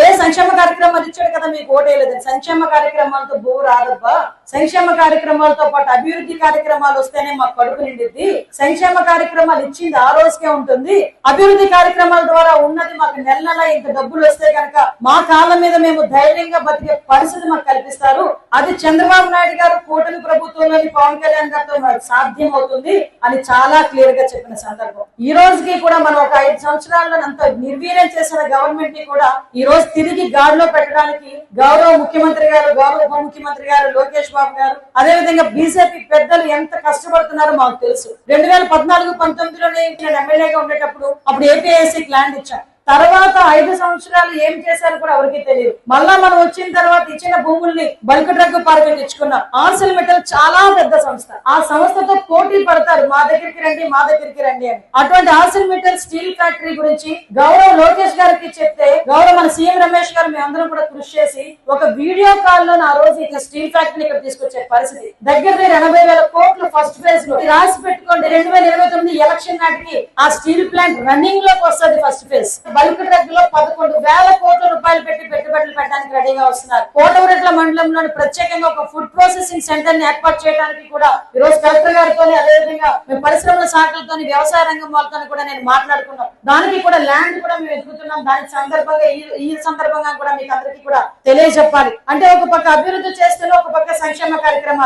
ఏ సంక్షేమ కార్యక్రమాలు ఇచ్చాడు కదా మీకు ఓటేయలేదని. సంక్షేమ కార్యక్రమాలతో భూ రాదబ్బా. సంక్షేమ కార్యక్రమాలతో పాటు అభివృద్ధి కార్యక్రమాలు వస్తేనే మాకు కడుపు నిండిద్ది. సంక్షేమ కార్యక్రమాలు ఇచ్చింది ఆ రోజుకే ఉంటుంది. అభివృద్ధి కార్యక్రమాల ద్వారా ఉన్నది మాకు నెల నెల ఇంత డబ్బులు వస్తే కనుక మా కాళ్ళ మీద మేము ధైర్యంగా బతికే పరిస్థితి మాకు కల్పిస్తారు. అది చంద్రబాబు నాయుడు గారు కూటమి ప్రభుత్వంలోని పవన్ కళ్యాణ్ గారితో సాధ్యం అవుతుంది అని చాలా క్లియర్ గా చెప్పిన సందర్భం. ఈ రోజుకి కూడా మనం ఒక 5 సంవత్సరాల్లో అంత నిర్వీర్యం చేసిన గవర్నమెంట్ ని కూడా ఈ రోజు తిరిగి గాడిలో పెట్టడానికి గౌరవ ముఖ్యమంత్రి గారు, గౌరవ ఉప ముఖ్యమంత్రి గారు లోకేష్ బాబు గారు, అదే విధంగా బీజేపీ పెద్దలు ఎంత కష్టపడుతున్నారో మాకు తెలుసు. 2014-19లోనే నేను ఎమ్మెల్యేగా ఉండేటప్పుడు అప్పుడు ఏపీఐసీ ల్యాండ్ ఇచ్చాను. తర్వాత 5 సంవత్సరాలు ఏం చేశారు కూడా ఎవరికి తెలియదు. మళ్ళా మనం వచ్చిన తర్వాత ఇచ్చిన భూముల్ని బల్క్ డ్రగ్ పార్క్ ఇచ్చుకున్నాం. ఆర్సెల్ మెటల్ చాలా పెద్ద సంస్థ. ఆ సంస్థతో పోటీ పడతారు, మా దగ్గరికి రండి మా దగ్గరికి రండి అని. అటువంటి ఆర్సెల్ మెటల్ స్టీల్ ఫ్యాక్టరీ గురించి గౌరవ లోకేష్ గారికి చెప్తే గౌరవ మన సీఎం రమేష్ గారు మేమందరం కూడా కృషి చేసి ఒక వీడియో కాల్ లో ఆ రోజు ఇట్లా స్టీల్ ఫ్యాక్టరీ ఇక్కడ తీసుకొచ్చే పరిస్థితి. దగ్గర 80,000 కోట్లు ఫస్ట్ ఫేజ్ లో రాసి పెట్టుకోండి. 2029 ఎలక్షన్ నాటికి ఆ స్టీల్ ప్లాంట్ రన్నింగ్ లోకి వస్తుంది. ఫస్ట్ ఫేజ్ బల్క్ డ్రగ్ లో 11,000 కోట్ల రూపాయలు పెట్టి పెట్టుబడులు పెట్టడానికి రెడీగా వస్తున్నారు. కోటమిరెడ్ల మండలంలోని ప్రత్యేకంగా ఒక ఫుడ్ ప్రాసెసింగ్ సెంటర్ ని ఏర్పాటు చేయడానికి కూడా ఈ రోజు కలెక్టర్ గారితో, అదేవిధంగా మేము పరిశ్రమల శాఖలతో, వ్యవసాయ రంగం వాళ్ళతో కూడా నేను మాట్లాడుకున్నాం. దానికి కూడా ల్యాండ్ కూడా మేము ఎదుగుతున్నాం. దానికి సందర్భంగా ఈ సందర్భంగా కూడా మీకు అందరికీ కూడా తెలియజెప్పాలి. అంటే ఒక పక్క అభివృద్ధి చేస్తేనే ఒక పక్క సంక్షేమ కార్యక్రమాలు